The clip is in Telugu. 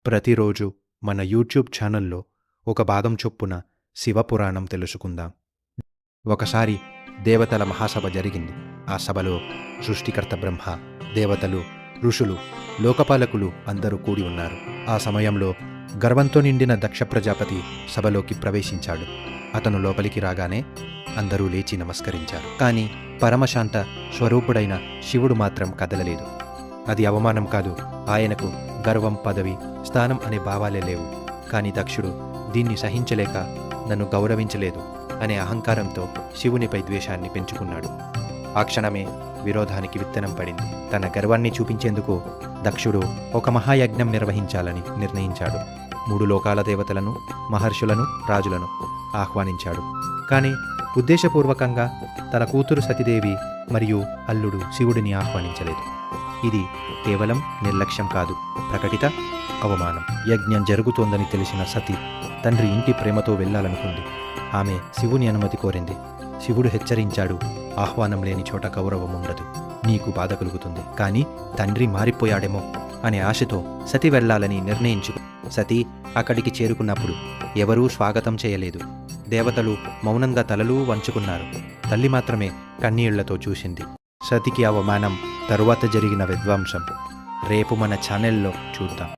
ప్రతిరోజు మన యూట్యూబ్ ఛానల్లో ఒక భాగం చొప్పున శివపురాణం తెలుసుకుందాం. ఒకసారి దేవతల మహాసభ జరిగింది. ఆ సభలో సృష్టికర్త బ్రహ్మ, దేవతలు, ఋషులు, లోకపాలకులు అందరూ కూడి ఉన్నారు. ఆ సమయంలో గర్వంతో నిండిన దక్ష ప్రజాపతి సభలోకి ప్రవేశించాడు. అతను లోపలికి రాగానే అందరూ లేచి నమస్కరించారు. కానీ పరమశాంత స్వరూపుడైన శివుడు మాత్రం కదలలేదు. అది అవమానం కాదు, ఆయనకు గర్వం, పదవి, స్థానం అనే భావాలే లేవు. కానీ దక్షుడు దీన్ని సహించలేక నన్ను గౌరవించలేదు అనే అహంకారంతో శివునిపై ద్వేషాన్ని పెంచుకున్నాడు. ఆ క్షణమే విరోధానికి విత్తనం పడింది. తన గర్వాన్ని చూపించేందుకు దక్షుడు ఒక మహాయజ్ఞం నిర్వహించాలని నిర్ణయించాడు. 3 లోకాల దేవతలను, మహర్షులను, రాజులను ఆహ్వానించాడు. కానీ ఉద్దేశపూర్వకంగా తన కూతురు సతీదేవి మరియు అల్లుడు శివుడిని ఆహ్వానించలేదు. ఇది కేవలం నిర్లక్ష్యం కాదు, ప్రకటిత అవమానం. యజ్ఞం జరుగుతోందని తెలిసిన సతి తండ్రి ఇంటి ప్రేమతో వెళ్ళాలనుకుంది. ఆమె శివుని అనుమతి కోరింది. శివుడు హెచ్చరించాడు, ఆహ్వానం లేని చోట గౌరవం ఉండదు, నీకు బాధ కలుగుతుంది. కానీ తండ్రి మారిపోయాడేమో అనే ఆశతో సతి వెళ్ళాలని నిర్ణయించు. సతి అక్కడికి చేరుకున్నప్పుడు ఎవరూ స్వాగతం చేయలేదు. దేవతలు మౌనంగా తలలు వంచుకున్నారు. తల్లి మాత్రమే కన్నీళ్లతో చూసింది. సతికి అవమానం, తరువాత జరిగిన విధ్వంసం రేపు మన ఛానల్లో చూద్దాం.